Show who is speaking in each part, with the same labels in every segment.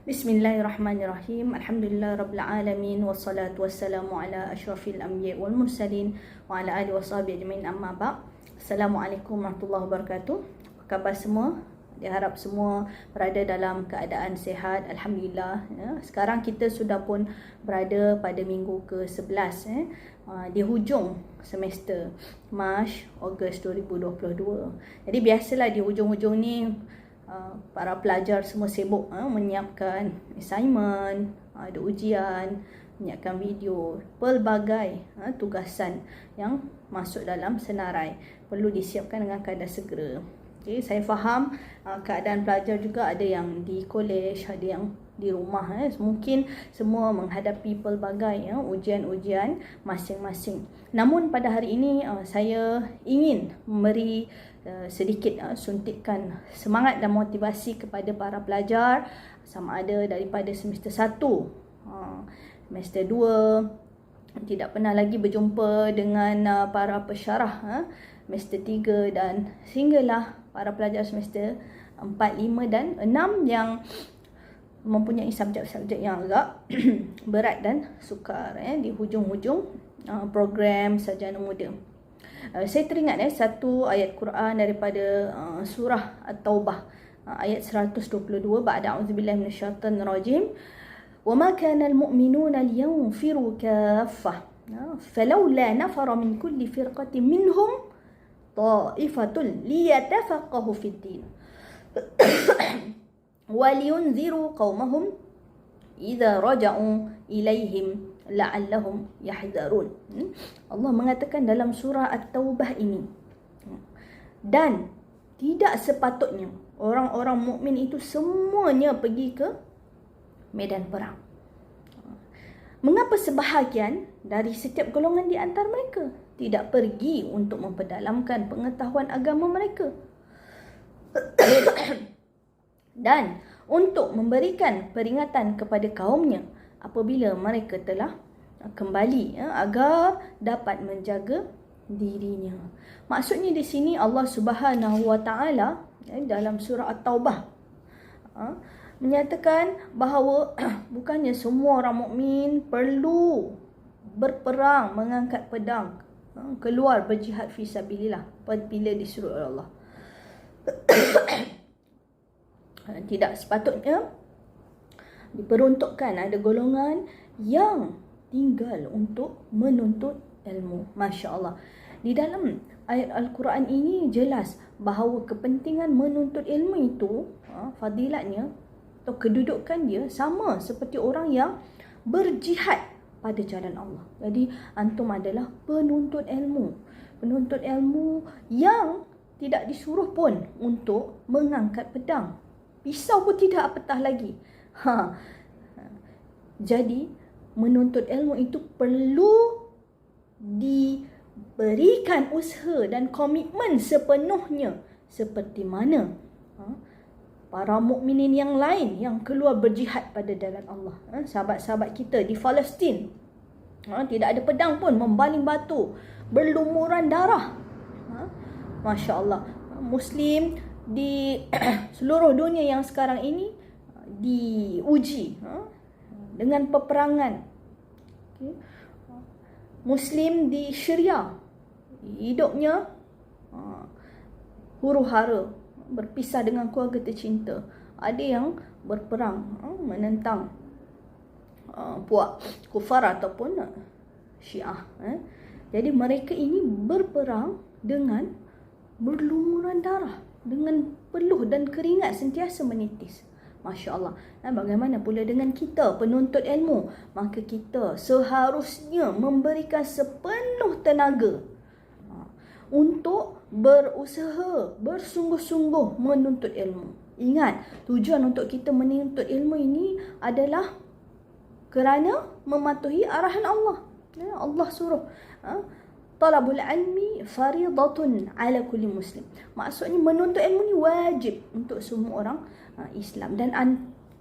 Speaker 1: Bismillahirrahmanirrahim. Alhamdulillah rabbil alamin wassalatu wassalamu ala asyrafil anbiya wal mursalin wa ala alihi washabihi ajmain, amma ba'd. Assalamualaikum warahmatullahi wabarakatuh. Apa khabar semua? Diharap semua berada dalam keadaan sihat. Alhamdulillah. Sekarang kita sudah pun berada pada minggu ke-11 di hujung semester Mac, Ogos 2022. Jadi biasalah di hujung-hujung ni para pelajar semua sibuk menyiapkan assignment, ada ujian, menyiapkan video, pelbagai tugasan yang masuk dalam senarai perlu disiapkan dengan keadaan segera. Okay, saya faham keadaan pelajar juga ada yang di kolej, ada yang di rumah. Mungkin semua menghadapi pelbagai ujian-ujian masing-masing. Namun pada hari ini saya ingin memberi sedikit suntikan semangat dan motivasi kepada para pelajar, sama ada daripada semester 1, semester 2, tidak pernah lagi berjumpa dengan para pesyarah semester 3 dan sehinggalah para pelajar semester 4, 5 dan 6 yang mempunyai subjek-subjek yang agak berat dan sukar di hujung-hujung program sarjana muda. Saya teringat satu ayat Quran daripada surah At-Taubah ayat 122, ba'da a'udzubillahi minasyaitonir rajim. Wa ma kana al-mu'minuna liyanfiru kaffah falawla nafara min kulli firqatin minhum ta'ifatun liyatafaqahu fid-din wa liyunziru qaumahum idza raja'u ilaihim la'allahum yahdharun. Allah mengatakan dalam surah At-Taubah ini, dan tidak sepatutnya orang-orang mukmin itu semuanya pergi ke medan perang. Mengapa sebahagian dari setiap golongan di antara mereka tidak pergi untuk memperdalamkan pengetahuan agama mereka dan untuk memberikan peringatan kepada kaumnya apabila mereka telah kembali agar dapat menjaga dirinya. Maksudnya di sini Allah Subhanahu Wa Taala dalam surah At-Taubah menyatakan bahawa bukannya semua orang mukmin perlu berperang, mengangkat pedang, keluar berjihad fi sabilillah bila disuruh oleh Allah. Tidak sepatutnya diperuntukkan ada golongan yang tinggal untuk menuntut ilmu. Masya Allah. Di dalam ayat Al-Quran ini jelas bahawa kepentingan menuntut ilmu itu fadilatnya atau kedudukan dia sama seperti orang yang berjihad pada jalan Allah. Jadi antum adalah penuntut ilmu. Penuntut ilmu yang tidak disuruh pun untuk mengangkat pedang. Pisau pun tidak, apatah lagi. Jadi menuntut ilmu itu perlu diberikan usaha dan komitmen sepenuhnya seperti mana para mukminin yang lain yang keluar berjihad pada jalan Allah. Sahabat-sahabat kita di Palestin tidak ada pedang pun, membaling batu, berlumuran darah. Masya Allah. Muslim di seluruh dunia yang sekarang ini diuji dengan peperangan. Muslim di Syria hidupnya huru-hara, berpisah dengan keluarga tercinta. Ada yang berperang menentang puak kufar ataupun Syiah. Jadi mereka ini berperang dengan berlumuran darah, dengan peluh dan keringat sentiasa menitis. Masya Allah. Bagaimana pula dengan kita penuntut ilmu? Maka kita seharusnya memberikan sepenuh tenaga untuk berusaha, bersungguh-sungguh menuntut ilmu. Ingat, tujuan untuk kita menuntut ilmu ini adalah kerana mematuhi arahan Allah. Allah suruh talabul ilmi faridatun ala kulli muslim. Maksudnya menuntut ilmu ni wajib untuk semua orang Islam. Dan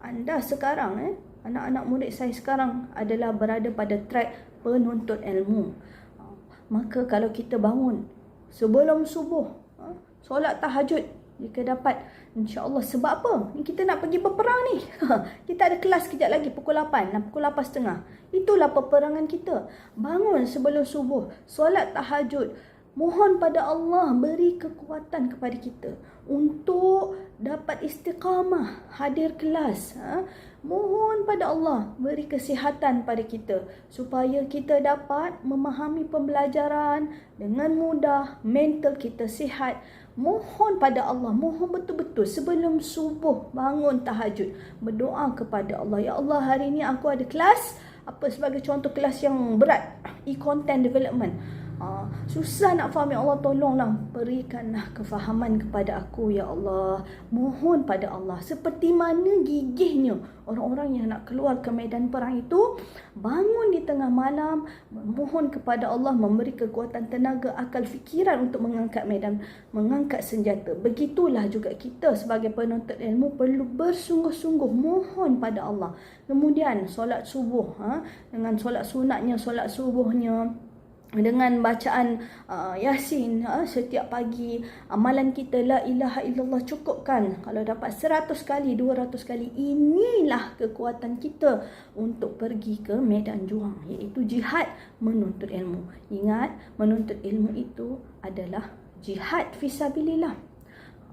Speaker 1: anda sekarang anak-anak murid saya sekarang adalah berada pada track penuntut ilmu. Maka kalau kita bangun sebelum subuh, solat tahajud Jika dapat, insya-Allah. Sebab apa? Kita nak pergi berperang ni. Kita ada kelas kejap lagi pukul 8 dan pukul 8.30. Itulah peperangan kita. Bangun sebelum subuh, solat tahajud. Mohon pada Allah beri kekuatan kepada kita untuk dapat istiqamah, hadir kelas. Mohon pada Allah beri kesihatan pada kita supaya kita dapat memahami pembelajaran dengan mudah, mental kita sihat. Mohon pada Allah, mohon betul-betul sebelum subuh bangun tahajud, berdoa kepada Allah. Ya Allah, hari ini aku ada kelas, apa sebagai contoh kelas yang berat, e-content development. Susah nak faham, ya Allah, tolonglah berikanlah kefahaman kepada aku, ya Allah. Mohon pada Allah, seperti mana gigihnya orang-orang yang nak keluar ke medan perang itu, bangun di tengah malam, mohon kepada Allah memberi kekuatan tenaga, akal, fikiran untuk mengangkat senjata. Begitulah juga kita sebagai penuntut ilmu perlu bersungguh-sungguh mohon pada Allah. Kemudian solat subuh, dengan solat sunatnya, solat subuhnya, dengan bacaan Yasin setiap pagi. Amalan kita la ilaha illallah cukupkan. Kalau dapat 100 kali, 200 kali, inilah kekuatan kita untuk pergi ke medan juang, iaitu jihad menuntut ilmu. Ingat, menuntut ilmu itu adalah jihad fisabilillah.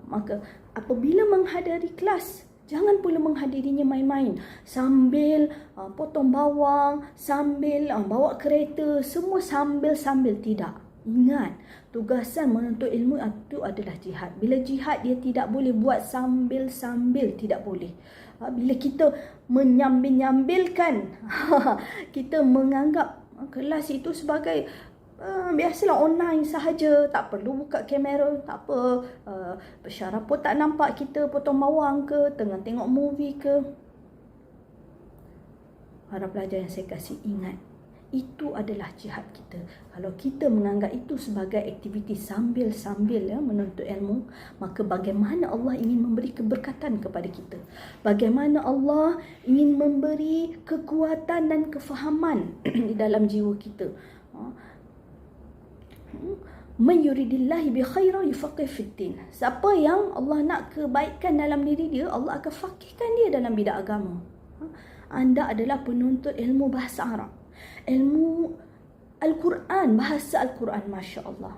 Speaker 1: Maka apabila menghadiri kelas, jangan pula menghadirinya main-main, sambil potong bawang, sambil bawa kereta, semua sambil-sambil. Tidak. Ingat, tugasan menuntut ilmu itu adalah jihad. Bila jihad, dia tidak boleh buat sambil-sambil, tidak boleh. Bila kita menyambil-nyambilkan, kita menganggap kelas itu sebagai biasalah online sahaja, tak perlu buka kamera, tak apa, bersyarah pun tak nampak kita potong bawang ke, tengah tengok movie ke. Para pelajar yang saya kasih, ingat, itu adalah jihad kita. Kalau kita menganggap itu sebagai aktiviti sambil-sambil menuntut ilmu, maka bagaimana Allah ingin memberi keberkatan kepada kita? Bagaimana Allah ingin memberi kekuatan dan kefahaman di dalam jiwa kita? Man yuridillahi bi khairan yufaqih fiddin. Siapa yang Allah nak kebaikan dalam diri dia, Allah akan fakihkan dia dalam bidang agama. Anda adalah penuntut ilmu bahasa Arab, ilmu Al-Quran, bahasa Al-Quran, Masya Allah.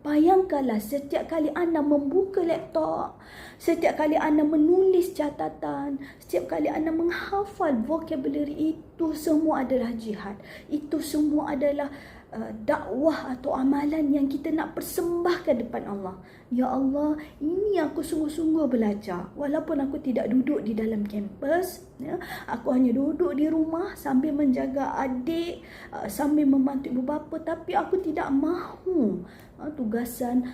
Speaker 1: Bayangkanlah setiap kali anda membuka laptop, setiap kali anda menulis catatan, setiap kali anda menghafal vocabulary, itu semua adalah jihad. Itu semua adalah dakwah atau amalan yang kita nak persembahkan depan Allah. Ya Allah, ini aku sungguh-sungguh belajar. Walaupun aku tidak duduk di dalam kampus, aku hanya duduk di rumah sambil menjaga adik, sambil membantu ibu bapa, tapi aku tidak mahu tugasan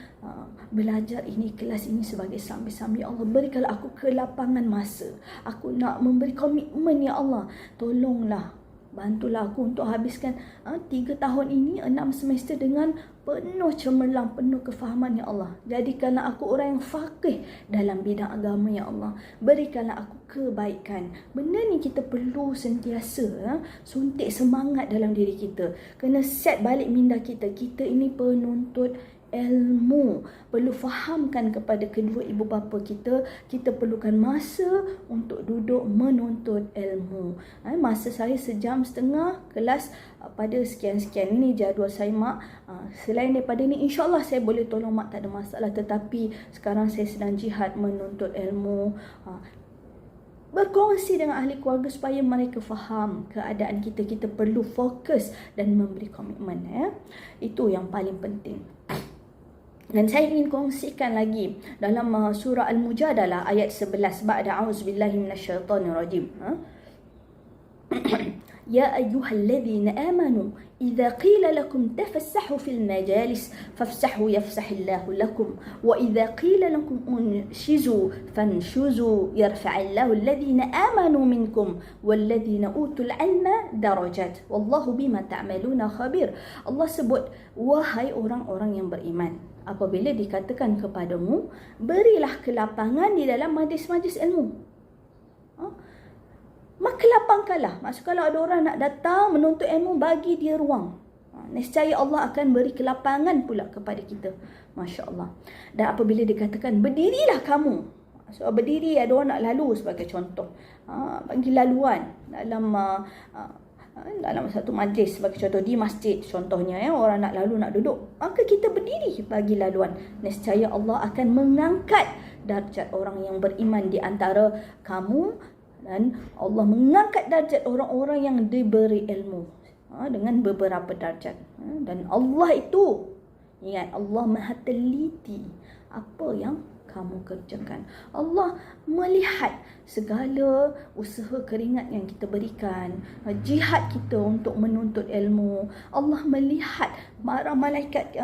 Speaker 1: belajar ini, kelas ini sebagai sambil-sambil. Ya Allah, berikanlah aku kelapangan masa. Aku nak memberi komitmen, ya Allah. Tolonglah, bantulah aku untuk habiskan 3 tahun ini, 6 semester dengan penuh cemerlang, penuh kefahaman, ya Allah. Jadikanlah aku orang yang faqih dalam bidang agama, ya Allah. Berikanlah aku kebaikan. Benda ni kita perlu sentiasa suntik semangat dalam diri kita. Kena set balik minda kita. Kita ini penuntut ilmu. Perlu fahamkan kepada kedua ibu bapa kita, kita perlukan masa untuk duduk menuntut ilmu. Masa saya 1.5 jam kelas pada sekian-sekian. Ini jadual saya, mak. Selain daripada ni, insyaAllah saya boleh tolong mak, tak ada masalah. Tetapi sekarang saya sedang jihad menuntut ilmu. Berkongsi dengan ahli keluarga supaya mereka faham keadaan kita. Kita perlu fokus dan memberi komitmen. Itu yang paling penting. Dan saya ingin kongsikan lagi dalam surah Al-Mujadalah ayat 11, ba'da a'udzubillahi minasyaitonirrajim. Ya ayyuhalladzina amanu idza qila lakum tafassahu fil majalis fafsahu yafsahillahu lakum wa idza qila lakum unshizu fanshuzu yarfa'illahu alladhina amanu minkum walladhina utul ilma darajat wallahu bima ta'maluna khabir. Allah sebut, wahai orang-orang yang beriman, apabila dikatakan kepadamu, berilah kelapangan di dalam majlis-majlis ilmu, maka lapangkanlah. Maksud, kalau ada orang nak datang menuntut ilmu, bagi dia ruang. Nescaya Allah akan beri kelapangan pula kepada kita. Masya Allah. Dan apabila dikatakan berdirilah kamu. So berdiri, ada orang nak lalu sebagai contoh. Bagi laluan dalam satu majlis sebagai contoh di masjid contohnya, orang nak lalu nak duduk, maka kita berdiri bagi laluan. Nescaya Allah akan mengangkat darjat orang yang beriman di antara kamu, dan Allah mengangkat darjat orang-orang yang diberi ilmu dengan beberapa darjat. Dan Allah itu, ingat, Allah Maha teliti apa yang kamu kerjakan. Allah melihat segala usaha keringat yang kita berikan, jihad kita untuk menuntut ilmu. Allah melihat para malaikat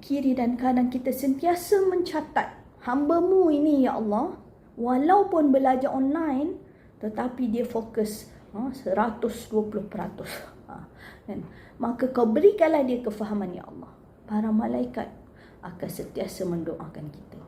Speaker 1: kiri dan kanan kita sentiasa mencatat hamba-Mu ini, ya Allah, walaupun belajar online tetapi dia fokus 120%. Kan? Maka Kau berikanlah dia kefahaman, ya Allah. Para malaikat akan sentiasa mendoakan kita.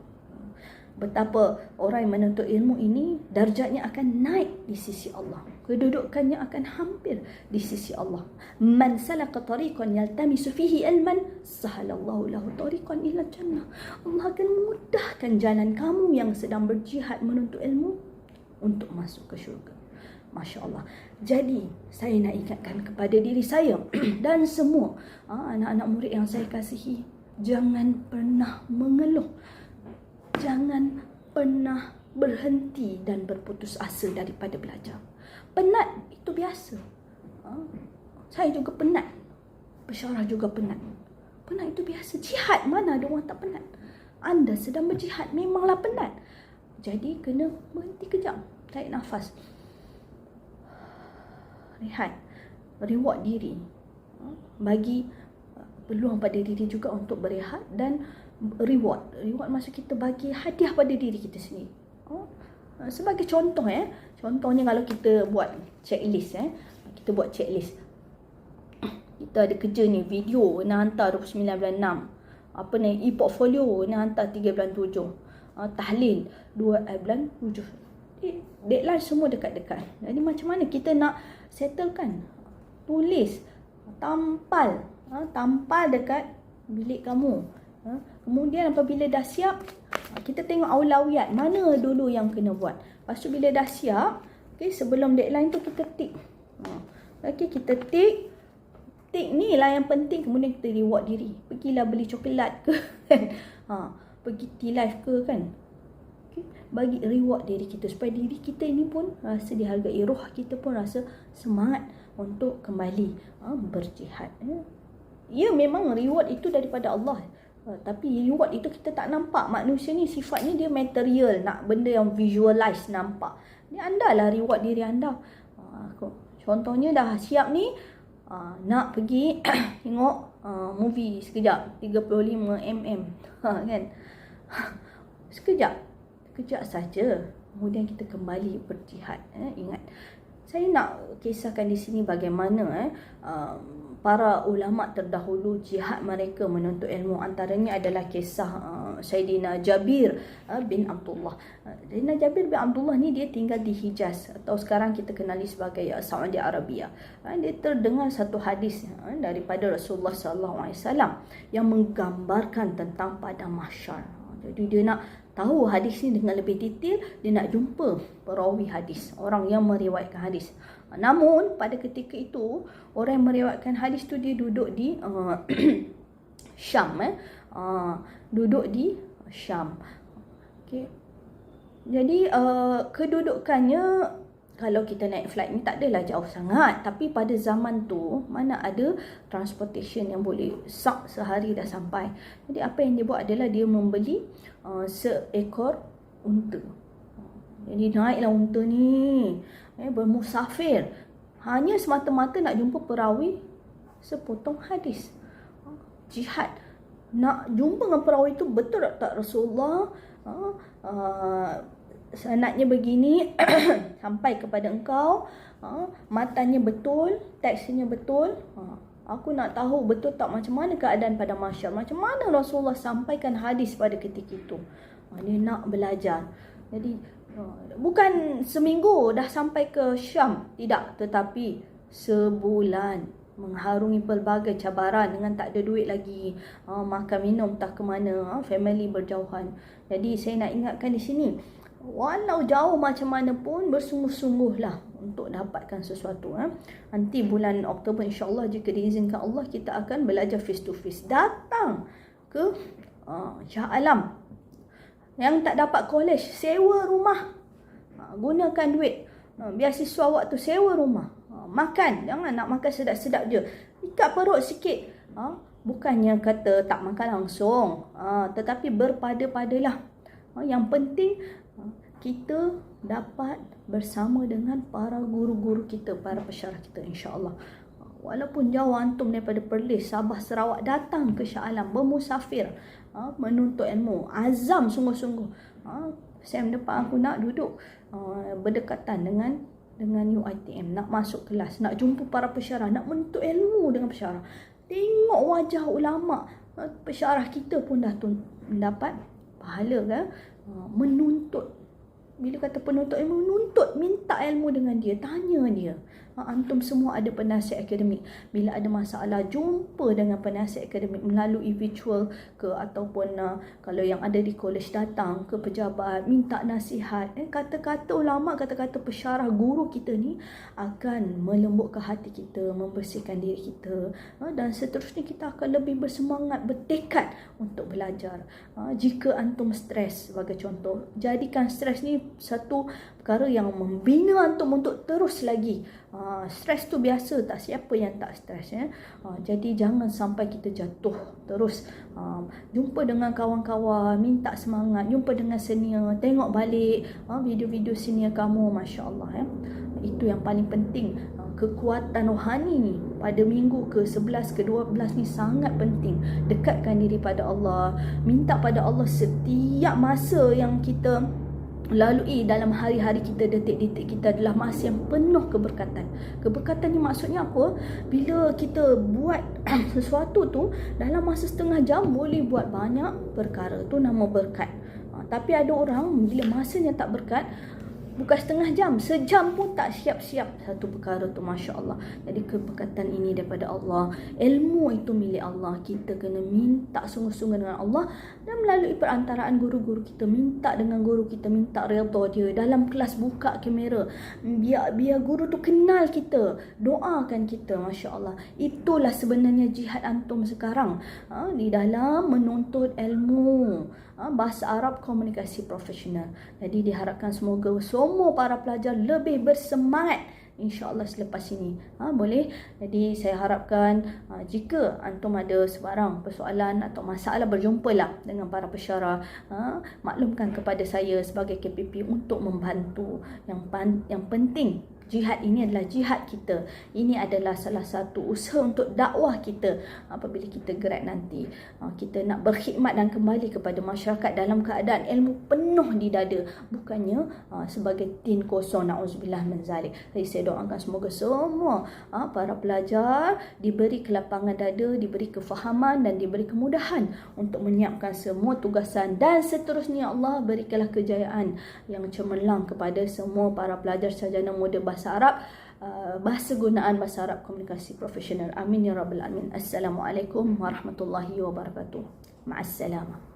Speaker 1: Betapa orang yang menuntut ilmu ini darjatnya akan naik di sisi Allah, kedudukannya akan hampir di sisi Allah. Man salaka tariqan yaltamisu fihi ilman sahalallahu lahu tariqan ila jannah. Allah akan memudahkan jalan kamu yang sedang berjihad menuntut ilmu untuk masuk ke syurga. Masya Allah. Jadi saya nak ingatkan kepada diri saya dan semua anak-anak murid yang saya kasihi, jangan pernah mengeluh. Jangan pernah berhenti dan berputus asa daripada belajar. Penat itu biasa. Saya juga penat. Pensyarah juga penat. Penat itu biasa. Jihad, mana ada orang tak penat? Anda sedang berjihad, memanglah penat. Jadi kena berhenti kejap, tarik nafas, rehat, reward diri, bagi peluang pada diri juga untuk berehat dan reward maksud kita bagi hadiah pada diri kita sendiri. Sebagai contoh, contohnya kalau kita buat checklist, kita buat checklist, kita ada kerja ni, video nak hantar 29 bulan 6, apa ni, e-portfolio nak hantar 3 bulan 7, tahlil 2 bulan 7. Deadline semua dekat-dekat. Jadi macam mana kita nak settlekan? Tulis, tampal dekat bilik kamu. Kemudian apabila dah siap, kita tengok aulawiyat, mana dulu yang kena buat. Lepas tu bila dah siap, sebelum deadline tu kita tick. Kita tick ni lah yang penting. Kemudian kita reward diri. Pergilah beli coklat ke, pergi tea life ke, kan. Bagi reward diri kita supaya diri kita ini pun rasa dihargai, roh kita pun rasa semangat untuk kembali berjihad. Ya, memang reward itu daripada Allah. Tapi reward itu kita tak nampak. Manusia ni sifatnya dia material, nak benda yang visualize, nampak. Ni anda lah reward diri anda. Contohnya dah siap ni, nak pergi tengok movie sekejap 35mm, kan. Sekejap saja, kemudian kita kembali berjihad. Ingat, saya nak kisahkan di sini bagaimana para ulama terdahulu jihad mereka menuntut ilmu. Antaranya adalah kisah Sayyidina Jabir bin Abdullah. Sayyidina Jabir bin Abdullah ni dia tinggal di Hijaz, atau sekarang kita kenali sebagai Saudi Arabia. Dia terdengar satu hadis daripada Rasulullah SAW yang menggambarkan tentang padang mahsyar. Jadi dia nak tahu hadis ni dengan lebih detail, dia nak jumpa perawi hadis, orang yang meriwayatkan hadis. Namun pada ketika itu, orang yang meriwayatkan hadis tu dia duduk di Syam, duduk di Syam. Okay. Jadi kedudukannya, kalau kita naik flight ni tak adalah jauh sangat, tapi pada zaman tu mana ada transportation yang boleh sehari dah sampai. Jadi apa yang dia buat adalah dia membeli seekor unta. Jadi naiklah unta ni, bermusafir, hanya semata-mata nak jumpa perawi sepotong hadis. Jihad, nak jumpa dengan perawi itu, betul tak Rasulullah sanadnya begini sampai kepada engkau, matanya betul, teksnya betul. Aku nak tahu betul tak macam mana keadaan pada mahsyar, macam mana Rasulullah sampaikan hadis pada ketika itu. Dia nak belajar. Jadi bukan seminggu dah sampai ke Syam, tidak, tetapi sebulan. mengharungi pelbagai cabaran dengan tak ada duit lagi, makan minum tak ke mana, family berjauhan. Jadi saya nak ingatkan di sini, walau jauh macam mana pun bersungguh-sungguhlah untuk dapatkan sesuatu. Nanti bulan Oktober insya-Allah, jika diizinkan Allah, kita akan belajar face to face. Datang ke Shah Alam. Yang tak dapat college, sewa rumah, gunakan duit biasiswa waktu, sewa rumah, makan, jangan nak makan sedap-sedap je, ikat perut sikit. Bukannya kata tak makan langsung, tetapi berpada-padalah. Yang penting kita dapat bersama dengan para guru-guru kita, para pesyarah kita, insya-Allah. Walaupun jauh antum daripada Perlis, Sabah, Sarawak, datang ke Shah Alam, bermusafir, menuntut ilmu, azam sungguh-sungguh. Sam depan aku nak duduk berdekatan dengan UiTM, nak masuk kelas, nak jumpa para pesyarah, nak menuntut ilmu dengan pesyarah. Tengok wajah ulama, pesyarah kita pun dah mendapat pahala kan. Menuntut, bila kata penuntut ilmu, menuntut, minta ilmu dengan dia, tanya dia. Antum semua ada penasihat akademik. Bila ada masalah, jumpa dengan penasihat akademik melalui virtual ke, ataupun kalau yang ada di college, datang ke pejabat, minta nasihat. Kata-kata ulama, kata-kata pesyarah guru kita ni akan melembutkan hati kita, membersihkan diri kita, dan seterusnya kita akan lebih bersemangat, bertekad untuk belajar. Jika antum stres, sebagai contoh, jadikan stres ni satu perkara yang membina antum untuk terus lagi. Stres tu biasa, tak siapa yang tak stres ya. Jadi jangan sampai kita jatuh terus. Jumpa dengan kawan-kawan, minta semangat, jumpa dengan senior, tengok balik video-video senior kamu, masya-Allah ya. Itu yang paling penting. Kekuatan rohani ni pada minggu ke-11 ke-12 ni sangat penting. Dekatkan diri pada Allah, minta pada Allah setiap masa yang kita lalui dalam hari-hari kita, detik-detik kita adalah masa yang penuh keberkatan. Keberkatan ni maksudnya apa? Bila kita buat sesuatu tu dalam masa setengah jam, boleh buat banyak perkara, tu nama berkat. Tapi ada orang bila masanya tak berkat, bukan setengah jam, sejam pun tak siap-siap satu perkara tu, masya-Allah. Jadi keberkatan ini daripada Allah. Ilmu itu milik Allah. Kita kena minta sungguh-sungguh dengan Allah, dan melalui perantaraan guru-guru kita, minta dengan guru kita, minta redha dia. Dalam kelas buka kamera, biar guru tu kenal kita, doakan kita, masya-Allah. Itulah sebenarnya jihad antum sekarang, di dalam menuntut ilmu, bahasa Arab, komunikasi profesional. Jadi diharapkan semoga semua para pelajar lebih bersemangat, insya-Allah selepas ini. Boleh. Jadi saya harapkan jika antum ada sebarang persoalan atau masalah, berjumpalah dengan para pesyarah. Maklumkan kepada saya sebagai KPP untuk membantu. Yang penting, jihad ini adalah jihad kita. Ini adalah salah satu usaha untuk dakwah kita. Apabila kita gerak nanti, kita nak berkhidmat dan kembali kepada masyarakat dalam keadaan ilmu penuh di dada, bukannya sebagai tin kosong, na'udzubillah min zalik. Jadi saya doakan semoga semua para pelajar diberi kelapangan dada, diberi kefahaman dan diberi kemudahan untuk menyiapkan semua tugasan, dan seterusnya Allah berikanlah kejayaan yang cemerlang kepada semua para pelajar sarjana muda bahasa Arab, bahasa gunaan bahasa Arab, komunikasi profesional. Amin ya rabbal alamin. Assalamualaikum warahmatullahi wabarakatuh. Ma'assalamah.